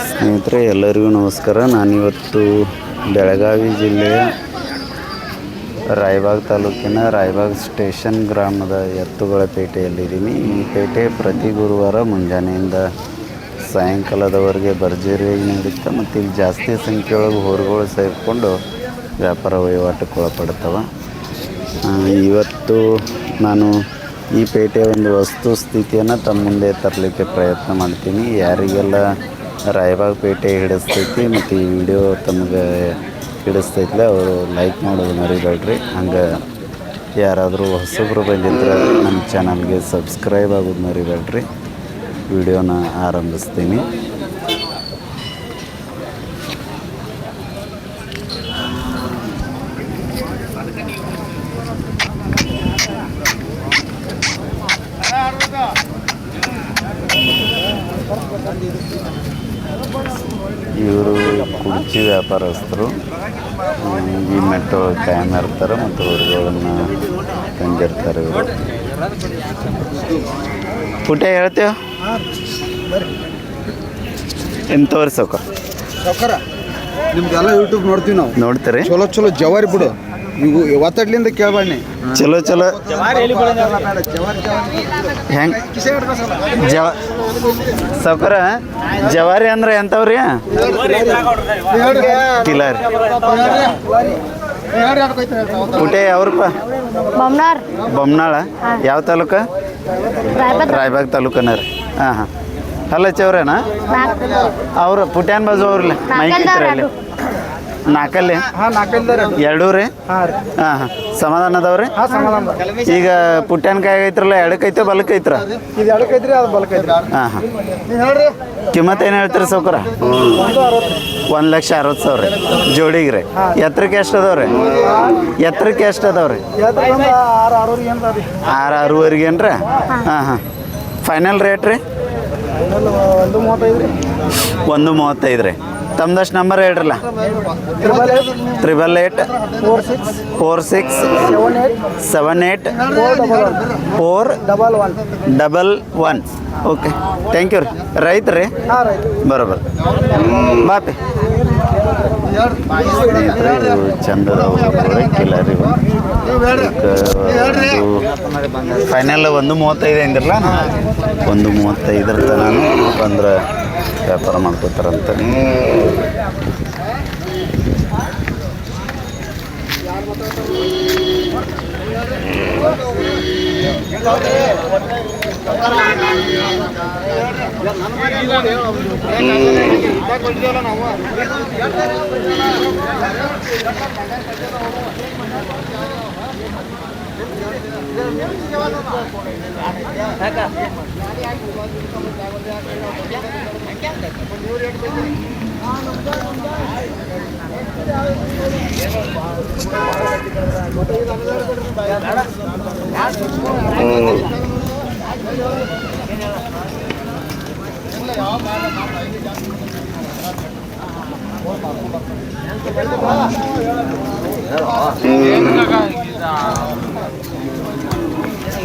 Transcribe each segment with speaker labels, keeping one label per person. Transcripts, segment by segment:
Speaker 1: ಸ್ನೇಹಿತರೆ ಎಲ್ಲರಿಗೂ ನಮಸ್ಕಾರ. ನಾನಿವತ್ತು ಬೆಳಗಾವಿ ಜಿಲ್ಲೆಯ ರಾಯಬಾಗ್ ತಾಲೂಕಿನ ರಾಯಬಾಗ್ ಸ್ಟೇಷನ್ ಗ್ರಾಮದ ಎತ್ತುಗಳ ಪೇಟೆಯಲ್ಲಿದ್ದೀನಿ. ಈ ಪೇಟೆ ಪ್ರತಿ ಗುರುವಾರ ಮುಂಜಾನೆಯಿಂದ ಸಾಯಂಕಾಲದವರೆಗೆ ಭರ್ಜರಿಯಾಗಿ ನಡೆಯುತ್ತೆ ಮತ್ತು ಇಲ್ಲಿ ಜಾಸ್ತಿ ಸಂಖ್ಯೆಯೊಳಗೆ ಹೋರುಗಳು ಸೇರಿಕೊಂಡು ವ್ಯಾಪಾರ ವಹಿವಾಟಕ್ಕೆ ಒಳಪಡ್ತವೆ. ಇವತ್ತು ನಾನು ಈ ಪೇಟೆಯ ಒಂದು ವಸ್ತು ಸ್ಥಿತಿಯನ್ನು ತಮ್ಮ ಮುಂದೆ ತರಲಿಕ್ಕೆ ಪ್ರಯತ್ನ ಮಾಡ್ತೀನಿ. ಯಾರಿಗೆಲ್ಲ ರಾಯಬಾಗ್ ಪೇಟೆ ಹಿಡಿಸ್ತೈತಿ ಮತ್ತು ಈ ವಿಡಿಯೋ ತಮಗೆ ಹಿಡಿಸ್ತೈತಿಲ್ಲ ಅವರು ಲೈಕ್ ಮಾಡೋದು ಮರಿಬೇಡ್ರಿ. ಹಂಗೆ ಯಾರಾದರೂ ಹೊಸಬ್ರು ಬಂದಿದ್ರೆ ನಮ್ಮ ಚಾನಲ್ಗೆ ಸಬ್ಸ್ಕ್ರೈಬ್ ಆಗೋದು ಮರಿಬೇಡ್ರಿ. ವಿಡಿಯೋನ ಆರಂಭಿಸ್ತೀನಿ. ಇವರು ಕುರ್ಚಿ ವ್ಯಾಪಾರಸ್ಥರು. ಈ ಮೆಟ್ರೋ ಕಾಯಂ ಇರ್ತಾರೆ ಮತ್ತು ಹೊರಗಳನ್ನು ತಂದಿರ್ತಾರೆ. ಇವರು ಪುಟ ಹೇಳ್ತೇವೆ ಏನು ತೋರಿಸೋಕ
Speaker 2: ಸೌಕರ ನಿಮ್ದೆಲ್ಲ ಯೂಟ್ಯೂಬ್ ನೋಡ್ತೀವಿ ನಾವು.
Speaker 1: ನೋಡ್ತಾರೆ
Speaker 2: ಚಲೋ ಚಲೋ ಜವಾರಿ ಬಿಡು ನೀವು ಒತ್ತಡ್ಲಿಂದ ಕೇಳಬಾಣಿ.
Speaker 1: ಚಲೋ ಚಲೋ ಹೆಂಗೆ ಸೌಕರ ಜವಾರಿ ಅಂದ್ರೆ ಎಂಥವ್ರಿ? ಕಿಲಾರಿ ಪುಟೆ ಯಾವ್ರಪ್ಪ? ಬೊಮ್ಮನಾಳ. ಯಾವ ತಾಲೂಕ? ರಾಯಬಾಗ್ ತಾಲೂಕನ ರೀ. ಹಾಂ ಹಾಂ ಹಲ್ಲಚ್ಚವ್ರೇನಾ ಅವ್ರು? ಪುಟ್ಯಾನ್ ಬಾಜು ಅವ್ರಲ್ಲ ಮೈಕಿತ್ರಲ್ಲಿ ನಾಲ್ಕಲ್ಲಿ ಎರಡೂ ರೀ. ಹಾಂ ಹಾಂ ಸಮಾಧಾನ ಅದಾವ್ರಿ. ಈಗ ಪುಟ್ಯಾನ್ಕಾಯಿ ಐತ್ರಲ್ಲ ಎಡಕ್ಕೈತೆ ಬಲಕ್ಕೈತ್ರ? ಹಾಂ ಹಾಂ ಕಿಮ್ಮತ್ತು ಏನು ಹೇಳ್ತೀರಿ ಸೌಕರ? 1,60,000 ಜೋಡಿಗೆ ರೀ. ಎತ್ತರಕ್ಕೆ ಎಷ್ಟು ಅದಾವ್ರಿ? ಎತ್ತರಕ್ಕೆ ಎಷ್ಟು ಅದಾವ್ರಿ? 6,600 ಏನ್ರಿ? ಹಾಂ ಹಾಂ ಫೈನಲ್ ರೇಟ್ ರೀ? 1,35 ರೀ. ತಮ್ದಷ್ಟು ನಂಬರ್ ಹೇಳ್ರಲ್ಲ. 8878784111. ಓಕೆ ಥ್ಯಾಂಕ್ ಯು ರೀ. ರೈತ ರೀ ಬರೋಬರ್ ಬಾಪಿ ಚಂದದವು ಕಿಲಾರಿ. ಫೈನಲ್ 1,35 ಅಂದಿರಲ್ಲ. 1,35 ನಾನು ಬಂದ್ರೆ ವ್ಯಾಪಾರ ಮಾಡ್ಕೋತಾರಂತ.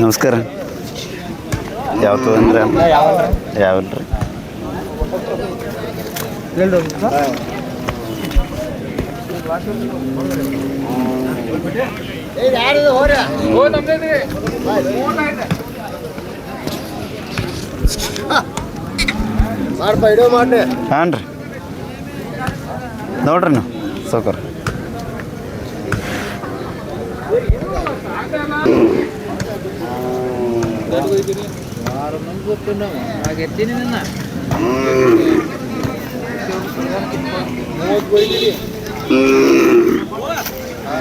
Speaker 1: ನಮಸ್ಕಾರ. ಯಾವತ್ತು ಅಂದ್ರೆ ಯಾವಲ್ರಿ? ಹಾಂ ರೀ ನೋಡ್ರಿ ನೀವು ಸೌಕರ್.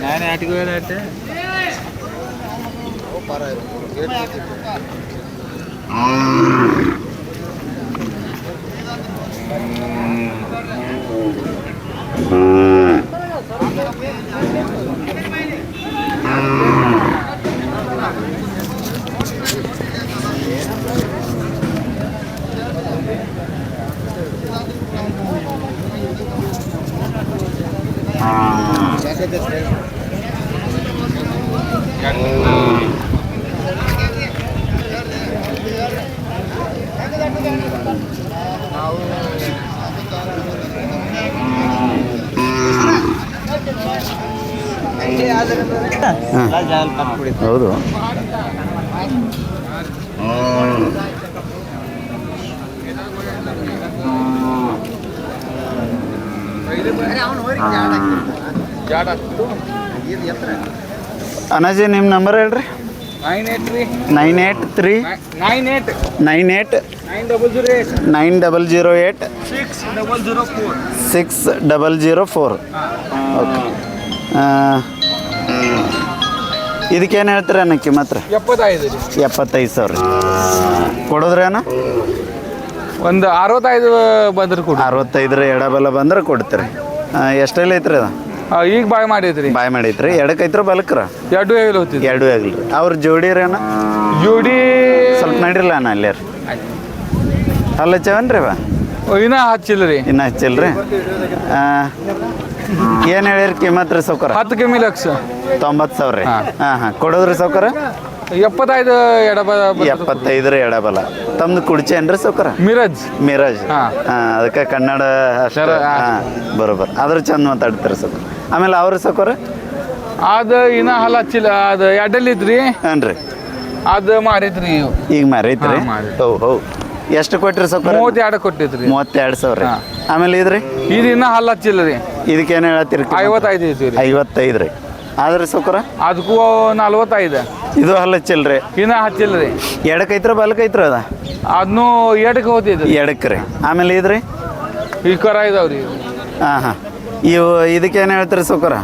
Speaker 3: ನಾನು ಆಟಿಗೆ ಹೋಗ್ಯಾತೆ
Speaker 1: ಹೌದು. ಅನಾಜಿ ನಿಮ್ಮ ನಂಬರ್ ಹೇಳ್ರಿ. 983 98 9008 6004. ಓಕೆ. ಇದಕ್ಕೇನು ಹೇಳ್ತೀರ ಅಣ್ಣ ಕಿಮ್ಮತ್ರ? 75 ಸಾವಿರ ಕೊಡೋದ್ರಿ ಅಣ್ಣ?
Speaker 3: ಒಂದು 65 ಬಂದ್ರೆ ಕೊಡಿ.
Speaker 1: 65 ಎಡಬಲ ಬಂದ್ರೆ ಕೊಡ್ತೀರಿ. ಎಷ್ಟೆಲ್ಲ ಐತ್ರಿ ಅದು?
Speaker 3: ಈಗ ಬಾಯ್ ಮಾಡೈತ್ರಿ.
Speaker 1: ಬಾಯ್ ಮಾಡೈತ್ರಿ. ಎಡಕ್ಕೈತ್ರ ಬಲಕ್ರ?
Speaker 3: ಎರಡು ಹೇಳಿ ಹೋಗ್ತಿದ್ವಿ.
Speaker 1: ಎರಡು ಆಗ್ಲಿ ರೀ. ಅವ್ರ ಜೋಡಿ ರೀ ಅಣ್ಣ?
Speaker 3: ಜೋಡಿ
Speaker 1: ಸ್ವಲ್ಪ ನಡಿರಲ್ಲ ಅಣ್ಣ ಅಲ್ಲೇ ರೀ. ಅಲ್ಲ ಚವನ್ರಿ ಬಾ
Speaker 3: ಇನ್ನೂ ಹಚ್ಚಿಲ್ಲ ರೀ.
Speaker 1: ಇನ್ನೂ ಹಚ್ಚಿಲ್ರಿ. ಏನು ಹೇಳಿರಿ ಕಿಮ್ಮತ್ರಿ ಸೌಕರ?
Speaker 3: 10 ಕಮ್ಮಿ ಲಕ್ಷ
Speaker 1: 90 ಸಾವಿರ ರೀ. ಹಾಂ ಕೊಡೋದ್ರಿ ಸೌಕರ?
Speaker 3: 75 ಎಡಬಲ.
Speaker 1: 75 ಎಡಬಲ. ತಮ್ದು ಕುಡ್ಚಿ ಏನ್ರಿ ಸೌಕರ? ಮಿರಾಜ್. ಹಾಂ ಅದಕ್ಕೆ ಕನ್ನಡ ಅಷ್ಟೇ. ಹಾಂ ಬರೋಬರ್. ಅದ್ರ ಚಂದ ಮಾತಾಡ್ತಾರೆ ಸೌಕರ. ಆಮೇಲೆ ಅವ್ರ ಸೌಕರ?
Speaker 3: ಅದು ಇನ್ನೂ ಹಲ್ಲ ಹಚ್ಚಿಲ್ಲ. ಅದು ಎಡ್ಡಲ್ಲಿ ಇದ್ರಿ.
Speaker 1: ಹಾಂ ರೀ.
Speaker 3: ಅದು ಮಾರೈತ್ರಿ.
Speaker 1: ಈಗ ಮಾರೈತ್ರಿ? ಹೌದು. ಎಷ್ಟು ಕೊಟ್ರಿ ಸೌಕರ?
Speaker 3: 32 ಕೊಟ್ಟಿದ್ರಿ.
Speaker 1: 32 ಸಾವಿರ ರೀ. ಆಮೇಲೆ ಇದ್ರಿ?
Speaker 3: ಇದು ಇನ್ನೂ ಹಲ್ಲ ಹಚ್ಚಿಲ್ಲ ರೀ.
Speaker 1: ಇದಕ್ಕೇನು ಹೇಳತ್ತೀರಿ?
Speaker 3: 55 ಐತಿ ರೀ.
Speaker 1: 55 ರೀ. ಆದ್ರೆ ಸೌಕರ?
Speaker 3: ಅದಕ್ಕೂ 45.
Speaker 1: ಇದು ಹಲ್ಲ ಹಚ್ಚಿಲ್ರಿ?
Speaker 3: ಇನ್ನೂ ಹಚ್ಚಿಲ್ಲ ರೀ.
Speaker 1: ಎಡಕ್ಕೈತ್ರ ಬಲಕ್ಕೈತ್ರ ಅದ?
Speaker 3: ಅದನ್ನು ಎಡಕ್ಕೆ ಹೋಗ್ತಿದ್ರಿ.
Speaker 1: ಎಡಕ್ಕೆ ರೀ. ಆಮೇಲೆ ಇದ್ರಿ?
Speaker 3: ಈ ಕರ ಇದಾವ್ರಿ.
Speaker 1: ಹಾಂ ಇವು ಇದಕ್ಕೇನು ಹೇಳ್ತೀರಿ ಸೌಕರ?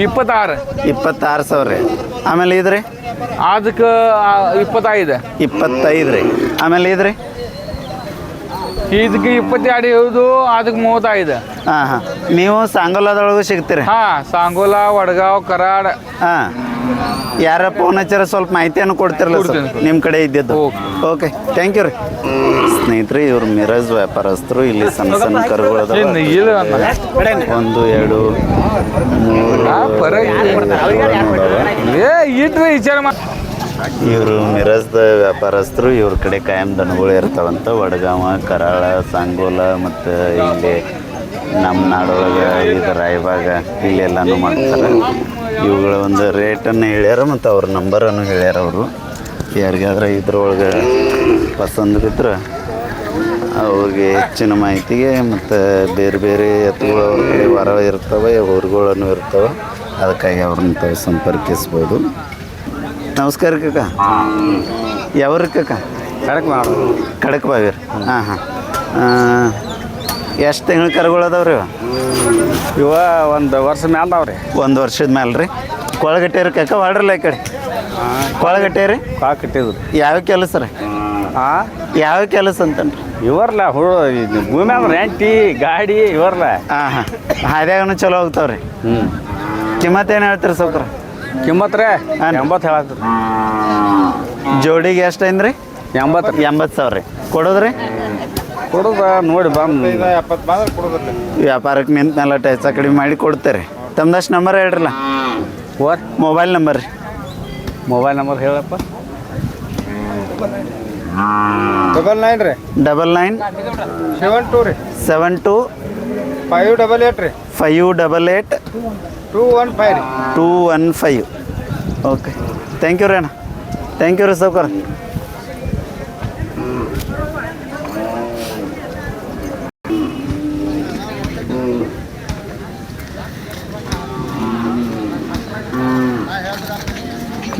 Speaker 3: 26
Speaker 1: ಸಾವಿರ ರೀ. ಆಮೇಲೆ ಇದ್ರಿ?
Speaker 3: ಅದಕ್ಕೆ 25
Speaker 1: ರೀ. ಆಮೇಲೆ ಇದ್ರಿ?
Speaker 3: ಇದಕ್ಕೆ 22 ಹೇಳುದು. ಅದಕ್ಕೆ 35.
Speaker 1: ಹಾಂ ನೀವು ಸಾಂಗೋಲಾದೊಳಗೂ ಸಿಗ್ತೀರಿ?
Speaker 3: ಸಾಂಗೋಲ, ವಡಗಾವ್, ಕರಾಡ್.
Speaker 1: ಯಾರ ಫೋನ್ ಹಚ್ಚಾರ ಸ್ವಲ್ಪ ಮಾಹಿತಿಯನ್ನು ಕೊಡ್ತಿರಲ್ಲ ನಿಮ್ಮ ಕಡೆ ಇದ್ದಿದ್ದು? ಓಕೆ ಥ್ಯಾಂಕ್ ಯು ರೀ. ಸ್ನೇಹಿತರೆ, ಇವರು ಮಿರಾಜ್ ವ್ಯಾಪಾರಸ್ಥರು. ಇಲ್ಲಿ ಸಣ್ಣ ಸಣ್ಣ ಕರುಗಳು 1 2 3
Speaker 3: ವಿಚಾರ
Speaker 1: ಇವರು ಮಿರಾಜ್ದ ವ್ಯಾಪಾರಸ್ಥರು. ಇವ್ರ ಕಡೆ ಕಾಯಂ ದನಗಳು ಇರ್ತಾವಂತ. ವಡಗಾವ, ಕರಾಳ, ಸಾಂಗೋಲ ಮತ್ತು ಇಲ್ಲಿ ನಮ್ಮ ನಾಡೊಳಗೆ ಇದು ರಾಯಬಾಗ ಇಲ್ಲೆಲ್ಲನೂ ಮಾಡ್ತಾರೆ. ಇವುಗಳ ಒಂದು ರೇಟನ್ನು ಹೇಳ್ಯಾರ ಮತ್ತು ಅವ್ರ ನಂಬರನ್ನು ಹೇಳ್ಯಾರ ಅವರು. ಯಾರಿಗಾದ್ರೆ ಇದ್ರೊಳಗೆ ಪಸಂದ್ ಬಿದ್ರೆ ಅವ್ರಿಗೆ ಹೆಚ್ಚಿನ ಮಾಹಿತಿಗೆ ಮತ್ತು ಬೇರೆ ಬೇರೆ ಎತ್ತುಗಳು ಅವ್ರ ಕಡೆ ವರ ಇರ್ತವೆ, ಊರುಗಳನ್ನು ಇರ್ತವೆ. ಅದಕ್ಕಾಗಿ ಅವ್ರನ್ನ ತಾವು ಸಂಪರ್ಕಿಸ್ಬೋದು. ನಮಸ್ಕಾರ ಕಕ್ಕ. ಯಾವ್ರಿ ಕಕ್ಕ? ಕಡಕ್ ಬಾವಿ ರೀ. ಹಾಂ ಎಷ್ಟು ತಿಂಗಳ ಕರುಗಳು ಅದಾವ್ರಿ?
Speaker 3: ಇವ 1 ವರ್ಷ ಮ್ಯಾಲ ಅದಾವ್ರಿ.
Speaker 1: 1 ವರ್ಷದ ಮ್ಯಾಲೆ ರೀ. ಕೊಳಗಟ್ಟೆ ರೀ ಕಕ್ಕ? ವಾಡ್ರಲ್ಲ ಈ ಕಡೆ. ಕೊಳಗಟ್ಟೆ ರೀ?
Speaker 3: ಕಟ್ಟಿದ್ರು.
Speaker 1: ಯಾವ ಕೆಲಸ ರೀ? ಯಾವ ಕೆಲಸ ಅಂತನ್ರಿ?
Speaker 3: ಇವ್ರಲ್ಲ ಭೂಮಿ ಅಂದ್ರೆ ರೆಂಟಿ ಗಾಡಿ ಇವ್ರಲ್ಲ.
Speaker 1: ಹಾಂ ಹಾದ್ಯಾಗನು ಚಲೋ ಹೋಗ್ತಾವ್ರಿ. ಕಿಮ್ಮತ್ ಏನು ಹೇಳ್ತೀರಿ ಸೌಕರ?
Speaker 3: ಕಿಮ್ಮತ್ರೆ 80 ಹೇಳತ್ರಿ.
Speaker 1: ಜೋಡಿಗೆ ಎಷ್ಟು ಐನ್ರಿ? 80 ಸಾವಿರ ರೀ. ಕೊಡೋದ್ರಿ?
Speaker 3: ಕೊಡೋದ ನೋಡಿ ಬಂದು
Speaker 1: ವ್ಯಾಪಾರಕ್ಕೆ ನಿಂತ ಮೇಲೆ ಹೆಚ್ಚ ಕಡಿಮೆ ಮಾಡಿ ಕೊಡ್ತೇರಿ. ತಮ್ದಷ್ಟು ನಂಬರ್ ಹೇಳ್ರಲ್ಲ. ಮೊಬೈಲ್ ನಂಬರ್ ರೀ?
Speaker 3: ಮೊಬೈಲ್ ನಂಬರ್ ಹೇಳಪ್ಪ.
Speaker 2: 99 ರೀ.
Speaker 1: 99
Speaker 2: 72 ರೀ.
Speaker 1: 72
Speaker 2: 588 ರೀ.
Speaker 1: 588
Speaker 2: 215 ರೀ.
Speaker 1: 215. ಓಕೆ ಥ್ಯಾಂಕ್ ಯು ರೀ ಅಣ್ಣ. ಥ್ಯಾಂಕ್ ಯು ರೀ ಸೌಕರ.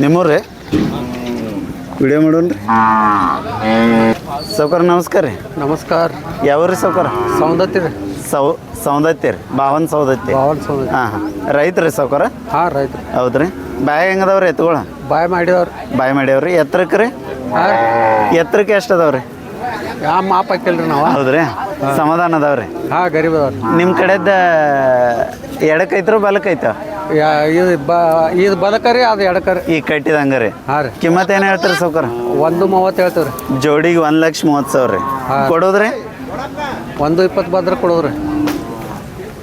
Speaker 1: ನಿಮ್ಮೂರ್ರಿ? ವಿಡಿಯೋ ಮಾಡೋಣ ರೀ. ಸೌಕರ್ ನಮಸ್ಕಾರ ರೀ.
Speaker 2: ನಮಸ್ಕಾರ.
Speaker 1: ಯಾವ್ರಿ ಸೌಕರ?
Speaker 2: ಸೌಂದತ್ತಿ ರೀ.
Speaker 1: ಸೌಂದತ್ತಿ ರೀ. ಭಾವನ್ ಸೌದತ್ತಿ. ಹಾಂ ರೈತ್ರಿ ಸೌಕರ?
Speaker 2: ರೈತರು.
Speaker 1: ಹೌದ್ರಿ. ಬಾಯಾಗ ಹೆಂಗದವ್ರಿ ಎತ್ತುಗಳು?
Speaker 2: ಬಾಯ್
Speaker 1: ಮಾಡ್ಯಾವ್ರಿ. ಎತ್ತರಕ್ಕೆ ರೀ? ಎತ್ತರಕ್ಕೆ ಎಷ್ಟು ಅದಾವ್ರಿ?
Speaker 2: ಯಾವ ಮಾಪ್ ಹಾಕಿಲ್ರಿ ನಾವು.
Speaker 1: ಹೌದ್ರಿ. ಸಮಾಧಾನ ಅದಾವ್ರಿ?
Speaker 2: ಗರೀಬ್ ಅದಾವ್ರಿ. ನಿಮ್ಮ
Speaker 1: ಕಡೆದ ಎಡಕ್ಕೈತ್ರ ಬಲಕ್ಕೈತ?
Speaker 2: ಇದು ಬದಕರಿ, ಅದು ಎಡಕರಿ.
Speaker 1: ಈಗ ಕಟ್ಟಿದಂಗ ರೀ. ಕಿಮ್ಮತ್ ಏನು ಹೇಳ್ತೀರಿ ಸೌಕರ?
Speaker 2: 130 ಹೇಳ್ತೀವ್ರಿ.
Speaker 1: ಜೋಡಿಗೆ 1,30,30,000 ರೀ. ಕೊಡೋದ್ರಿ?
Speaker 2: 120 ಬಂದ್ರೆ ಕೊಡೋದ್ರಿ.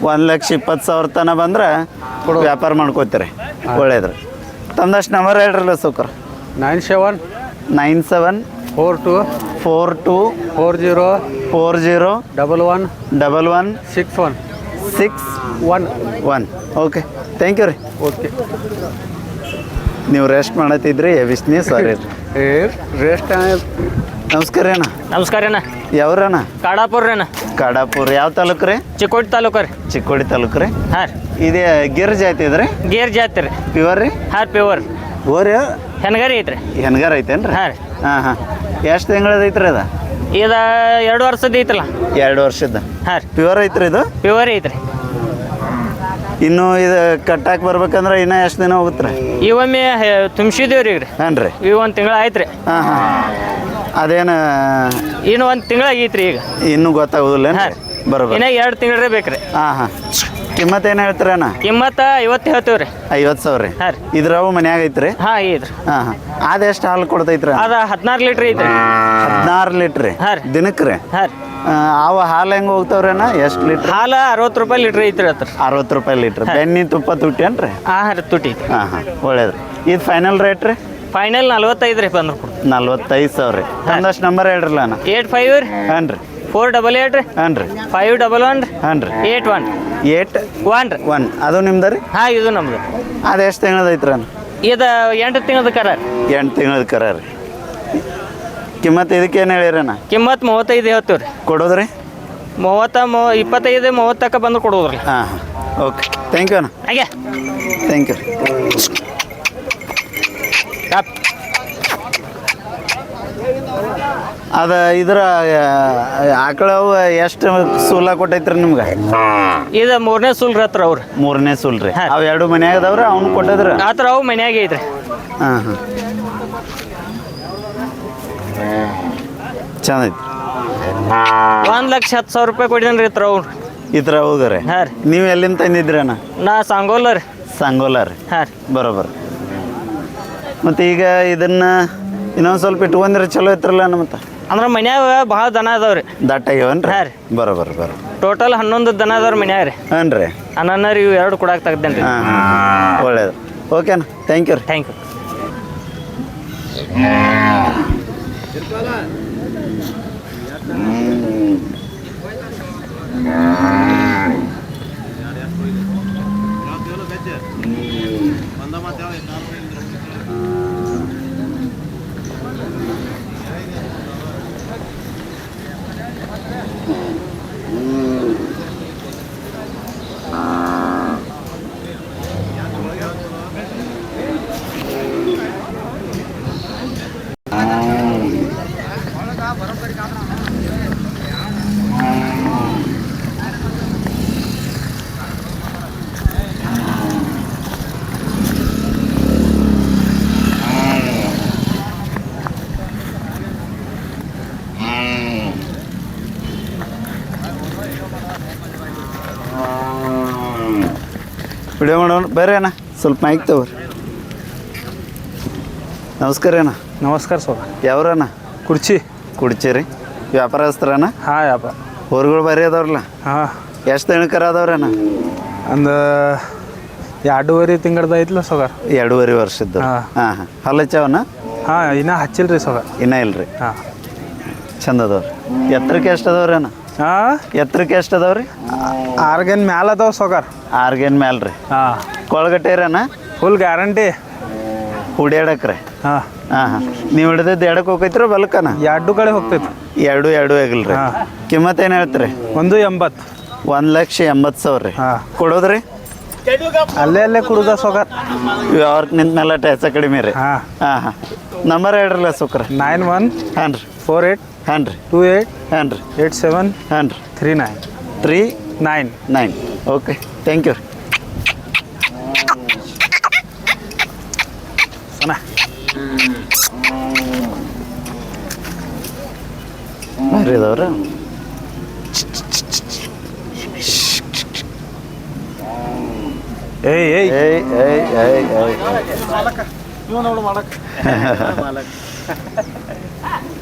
Speaker 1: 1,20,000 ತನಕ ಬಂದ್ರೆ ವ್ಯಾಪಾರ ಮಾಡ್ಕೋತೀರಿ. ಒಳ್ಳೇದ್ರಿ. ತಮ್ದಷ್ಟು ನಂಬರ್ ಹೇಳ್ರಲ್ಲ ಸೌಕರ?
Speaker 2: 97 42 40 11 11 61
Speaker 1: 61 ಓಕೆ ಥ್ಯಾಂಕ್ ಯು ರೀ.
Speaker 2: ಓಕೆ
Speaker 1: ನೀವು ರೆಸ್ಟ್ ಮಾಡತ್ತಿದ್ರಿ ಎಬಿಸ್ನಿ ಸಾರಿ ರೀ.
Speaker 2: ರೆಸ್ಟ್
Speaker 1: ನಮಸ್ಕಾರ ಅಣ್ಣ.
Speaker 3: ನಮಸ್ಕಾರ ಅಣ್ಣ.
Speaker 1: ಯಾವ್ರಣ್ಣ?
Speaker 3: ಕಾಡಾಪುರ ಅಣ್ಣ.
Speaker 1: ಕಾಡಾಪುರ ಯಾವ ತಾಲೂಕು ರೀ?
Speaker 3: ಚಿಕ್ಕೋಡಿ ತಾಲೂಕು ರೀ.
Speaker 1: ಚಿಕ್ಕೋಡಿ ತಾಲೂಕು ರೀ.
Speaker 3: ಹಾಂ ರೀ.
Speaker 1: ಇದೇ ಗಿರ್ ಜಾತಿ ಇದ್ರಿ?
Speaker 3: ಗೇರ್ ಜಾತಿ ರೀ.
Speaker 1: ಪ್ಯೂರ್ ರೀ?
Speaker 3: ಹಾಂ ಪ್ಯೂರ್.
Speaker 1: ಓರಿ
Speaker 3: ಹೆಣ್ಗರಿ ಐತ್ರಿ.
Speaker 1: ಹೆಣ್ಗಾರ ಐತೇನ್ರಿ?
Speaker 3: ಹಾಂ ರೀ.
Speaker 1: ಹಾಂ ಎಷ್ಟು ತಿಂಗಳದ ಐತ್ರಿ ಅದ?
Speaker 3: ಇದು 2 ವರ್ಷದ ಐತಲ್ಲ.
Speaker 1: 2 ವರ್ಷದ.
Speaker 3: ಹಾಂ ರೀ.
Speaker 1: ಪ್ಯೂರ್ ಐತ್ರಿ ಇದು?
Speaker 3: ಪ್ಯೂರ್ ಐತ್ರಿ.
Speaker 1: ಇನ್ನು ಇದು ಕಟ್ಟಾಕ್ ಬರ್ಬೇಕಂದ್ರೆ ಇನ್ನೂ ಎಷ್ಟು ದಿನ ಹೋಗುತ್ತೆ ರೀ?
Speaker 3: ಇವೊಮ್ಮೆ ತುಂಬಿಸಿದೇವ್ರಿ ಈಗ ರೀ.
Speaker 1: ಹಾಂ ರೀ.
Speaker 3: ಈಗ 1 ತಿಂಗಳು ಆಯ್ತು ರೀ.
Speaker 1: ಹಾಂ ಅದೇನು
Speaker 3: ಇನ್ನು 1 ತಿಂಗಳು ಆಗೈತ್ರಿ ಈಗ.
Speaker 1: ಇನ್ನೂ ಗೊತ್ತಾಗೋದಿಲ್ಲ
Speaker 3: ಹಾಂ.
Speaker 1: ಬರೋಬರ್.
Speaker 3: ಇನ್ನ 2 ತಿಂಗಳೇ ಬೇಕ್ರಿ.
Speaker 1: ಹಾಂ ಕಿಮ್ಮತ್ತು ಏನು ಹೇಳ್ತೀರಣ್ಣ?
Speaker 3: ಕಿಮ್ಮತ್ತ 50 ಹೇಳ್ತೀವಿ ರೀ.
Speaker 1: 50,000 ರೀ.
Speaker 3: ಹಾಂ ರೀ.
Speaker 1: ಇದ್ರವು ಮನ್ಯಾಗ ಐತ್ರಿ?
Speaker 3: ಹಾಂ ಐತ್ರಿ.
Speaker 1: ಹಾಂ ಅದೆಷ್ಟು ಹಾಲು ಕೊಡ್ತೈತ್ರಿ?
Speaker 3: ಅದು 14 ಲೀಟ್ರ್ ಐತ್ರಿ.
Speaker 1: 16 ಲೀಟ್ರ್ ರೀ?
Speaker 3: ಹಾಂ ರೀ.
Speaker 1: ದಿನಕ್ಕೆ ರೀ?
Speaker 3: ಹಾಂ ರೀ.
Speaker 1: ಅವು ಹಾಲು ಹೆಂಗೆ ಹೋಗ್ತಾವ್ರಣ್ಣ? ಎಷ್ಟು ಲೀಟ್ರ್?
Speaker 3: ಹಾಲು 60 ರೂಪಾಯಿ ಲೀಟ್ರ್ ಐತ್ರಿ ಹತ್ರ.
Speaker 1: 60 ರೂಪಾಯಿ ಲೀಟ್ರ್. ಬೆಣ್ಣೆ ತುಪ್ಪ ತುಟ್ಟೇನ್ರಿ?
Speaker 3: ಹಾಂ ರೀ ತುಟಿ.
Speaker 1: ಹಾಂ ಒಳ್ಳೇದು. ಇದು ಫೈನಲ್ ರೇಟ್ ರೀ?
Speaker 3: ಫೈನಲ್ 45 ರೀ ಬಂದ್ರೆ ಕೊಡು.
Speaker 1: 45,000 ರೀ. ಒಂದಷ್ಟು ನಂಬರ್ ಹೇಳ್ರಲ್ಲ ಅಣ್ಣ.
Speaker 3: 85 ರೀ.
Speaker 1: ಹಾಂ ರೀ.
Speaker 3: 488 ರೀ.
Speaker 1: ಹಾಂ ರೀ.
Speaker 3: 511 ರೀ.
Speaker 1: ಹಾಂ ರೀ.
Speaker 3: 81 1 ರೀ.
Speaker 1: 1 ಅದು ನಿಮ್ದು ರೀ?
Speaker 3: ಹಾಂ ಇದು ನಮ್ದು.
Speaker 1: ಅದು ಎಷ್ಟು ತಿಂಗಳದ ಐತ್ರಿ ಅಣ್ಣ?
Speaker 3: ಇದು 8 ತಿಂಗಳದ ಕರ.
Speaker 1: 8 ತಿಂಗಳದ ಕರ ರೀ. ಕಿಮ್ಮತ್ತು ಇದಕ್ಕೆ ಏನು ಹೇಳಿರಣ್ಣ?
Speaker 3: ಕಿಮ್ಮತ್ತು 35 ಹೇಳ್ತೀವಿ ರೀ.
Speaker 1: ಕೊಡೋದ್ರಿ?
Speaker 3: 25 30 ತನಕ ಬಂದು ಕೊಡೋದ್ರಿ.
Speaker 1: ಹಾಂ ಓಕೆ ಥ್ಯಾಂಕ್ ಯು ಅಣ್ಣ.
Speaker 3: ಹಾಗೆ
Speaker 1: ಥ್ಯಾಂಕ್ ಯು. ಅದು ಇದ್ರ ಆಕಳವು ಎಷ್ಟು ಸೂಲ ಕೊಟ್ಟೈತ್ರಿ ನಿಮ್ಗೆ?
Speaker 3: ಇದು 3ನೇ ಸೂಲ್ ಹತ್ರ ಅವ್ರು.
Speaker 1: 3ನೇ ಸೂಲ್ ರೀ.
Speaker 3: ಹಾಂ.
Speaker 1: ಅವು 2 ಮನ್ಯಾಗ ಅದಾವ್ರಿ? ಅವ್ನು ಕೊಟ್ಟದ್ರ?
Speaker 3: ಆ ಥರ ಅವು ಮನ್ಯಾಗ ಐತ್ರಿ.
Speaker 1: ಹಾಂ ಚಂದ ಐತಿ.
Speaker 3: 1,10,000 ರೂಪಾಯಿ ಕೊಡಿದನ್ ರೀ ಹತ್ರ ಅವ್ರು.
Speaker 1: ಈ ಥರ ಹೋಗ್ರಿ?
Speaker 3: ಹಾಂ ರೀ.
Speaker 1: ನೀವು ಎಲ್ಲಿಂದ ತಂದಿದ್ರಣ್ಣ?
Speaker 3: ನಾ ಸಂಗೋಲ ರೀ.
Speaker 1: ಸಂಗೋಲ ರೀ.
Speaker 3: ಹಾಂ ರೀ.
Speaker 1: ಬರೋಬರ್. ಮತ್ತು ಈಗ ಇದನ್ನ ಇನ್ನೊಂದು ಸ್ವಲ್ಪ ಇಟ್ಕೊಂಡ್ರೆ ಚಲೋ ಐತ್ರಲ್ಲ ಮತ್ತೆ?
Speaker 3: ಅಂದ್ರೆ ಮನ್ಯಾಗ ಭಾಳ ದನ ಅದಾವ್ರಿ.
Speaker 1: ದಟ್ಟ ಆಗ್ಯಾವನ್ರಿ?
Speaker 3: ಹಾಂ ರೀ.
Speaker 1: ಬರೋಬರ್.
Speaker 3: ಟೋಟಲ್ 11 ದನ ಅದಾವ್ರಿ ಮನ್ಯಾಗ ರೀ.
Speaker 1: ಹಾಂ ರೀ.
Speaker 3: ಅನ್ನ ಇವು 2 ಕೊಡಾಕ್ ತೆಗ್ದೇನೆ ರೀ.
Speaker 1: ಹಾಂ ಒಳ್ಳೇದು. ಓಕೆನಾ ಥ್ಯಾಂಕ್ ಯು ರೀ.
Speaker 3: Thank you.
Speaker 1: ವಿಡಿಯೋ ಮಾಡೋಣ ಬೇರೆ ಅಣ್ಣ. ಸ್ವಲ್ಪ ಮೈಕ್ ತಗೋರಿ. ನಮಸ್ಕಾರ ಅಣ್ಣ.
Speaker 3: ನಮಸ್ಕಾರ ಸರ್.
Speaker 1: ಯಾವ್ರಣ್ಣ?
Speaker 3: ಕುರ್ಚಿ.
Speaker 1: ಕುಡ್ಚಿರಿ. ವ್ಯಾಪಾರಸ್ಥರಣ್ಣ?
Speaker 3: ಹಾಂ ವ್ಯಾಪಾರ.
Speaker 1: ಹೊರಗಳು ಬರೀ ಅದಾವ್ರಲ್ಲ?
Speaker 3: ಹಾಂ.
Speaker 1: ಎಷ್ಟು ದಿನಕರ ಅದಾವ್ರಣ್ಣ?
Speaker 3: ಒಂದು 2.5 ತಿಂಗಳದ ಐತ್ಲ ಸೋಗಾರ.
Speaker 1: 2.5 ವರ್ಷದ್ದು. ಹಾಂ ಹಲ್ಲಚ್ಚವನ್ನ?
Speaker 3: ಹಾಂ ಇನ್ನೂ ಹಚ್ಚಿಲ್ರಿ ಸೋಗಾರ.
Speaker 1: ಇನ್ನೂ ಇಲ್ರಿ.
Speaker 3: ಹಾಂ
Speaker 1: ಚಂದ ಅದಾವ್ರಿ. ಎತ್ತರಕ್ಕೆ ಎಷ್ಟು ಅದಾವ್ರಿ ಅಣ್ಣ?
Speaker 3: ಹಾಂ
Speaker 1: ಎತ್ತರಕ್ಕೆ ಎಷ್ಟು ಅದಾವ್ರಿ?
Speaker 3: 6 ಗೇನ್ ಮ್ಯಾಲ ಅದಾವ ಸೋಗಾರ.
Speaker 1: 6 ಗೇನ್ ಮ್ಯಾಲ ರೀ.
Speaker 3: ಹಾಂ
Speaker 1: ಕೊಳಗಟ್ಟೆ ಇರಣ್ಣ?
Speaker 3: Full guarantee.
Speaker 1: ಹುಡ್ಯಾಡಕ್ರಿ?
Speaker 3: ಹಾಂ
Speaker 1: ಹಾಂ ನೀವು ಹಿಡಿದದ್ದು ಎಡಕ್ಕೆ ಹೋಗೈತ್ರ ಬಲ್ಕನ?
Speaker 3: 2 ಕಡೆ ಹೋಗ್ತೈತಿ.
Speaker 1: 2 ಆಗಿಲ್ರಿ. ಕಿಮ್ಮತ್ತು ಏನು ಹೇಳ್ತೀರಿ?
Speaker 3: 1.80.
Speaker 1: 1,80,000 ರೀ.
Speaker 3: ಹಾಂ.
Speaker 1: ಕೊಡೋದ್ರಿ?
Speaker 3: ಅಲ್ಲೇ ಕುಡುದ ಸೋಗಾರ.
Speaker 1: ಅವ್ರಿಗೆ ನಿಂತ ಮೇಲೆ ಟೆಸ ಕಡಿಮೆ ರೀ.
Speaker 3: ಹಾಂ
Speaker 1: ಹಾಂ ನಂಬರ್ ಹೇಳ್ರಲ್ಲ ಸುಕ್ರ.
Speaker 3: 91
Speaker 1: ಹಾಂ ರೀ.
Speaker 3: 48
Speaker 1: ಹಾಂ ರೀ.
Speaker 3: 28
Speaker 1: ಹಾಂ ರೀ.
Speaker 3: 87
Speaker 1: ಹಾಂ ರೀ.
Speaker 3: 39
Speaker 1: 39. ಓಕೆ ಥ್ಯಾಂಕ್ ಯು ರೀ. ಭಾರಿ ಅದಾವ್ರ?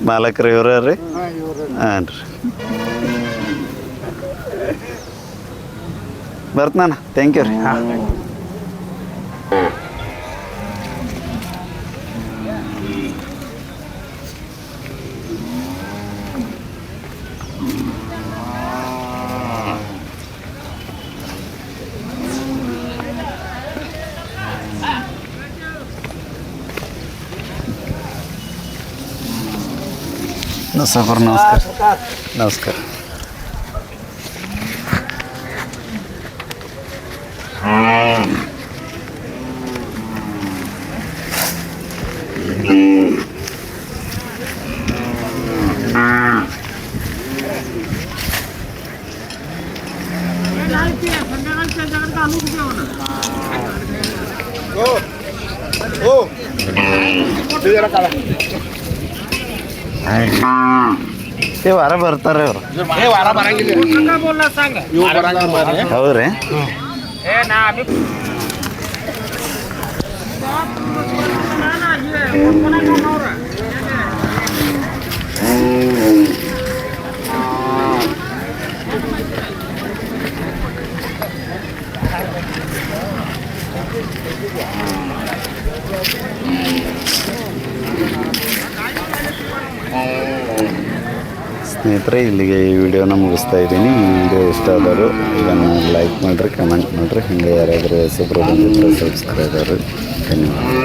Speaker 1: ಮಾಲಕ್ರಿ ಇವ್ರ ರೀ? ಹಾಂ ರೀ. ಬರ್ತಾನ ಥ್ಯಾಂಕ್ ಯು ರೀ.
Speaker 3: ಹಾಂ.
Speaker 1: ಸಾವ್ಕಾರ ನಮಸ್ಕಾರ. ನಮಸ್ಕಾರ. ते ವಾರ ಬರ್ತಾರೆ ಅವ್ರು. ಹೌದ್ರಿ. ಸ್ನೇಹಿತರೆ, ಇಲ್ಲಿಗೆ ಈ ವಿಡಿಯೋನ ಮುಗಿಸ್ತಾ ಇದ್ದೀನಿ. ಈ ವಿಡಿಯೋ ಇಷ್ಟ ಆದವರು ಇದನ್ನು ಲೈಕ್ ಮಾಡಿರಿ, ಕಮೆಂಟ್ ಮಾಡಿರಿ. ಹಿಂಗೆ ಯಾರಾದರೂ ಹೊಸಬ್ರು ಬಂದಿದ್ದರೆ ಸಬ್ಸ್ಕ್ರೈಬರು. ಧನ್ಯವಾದ.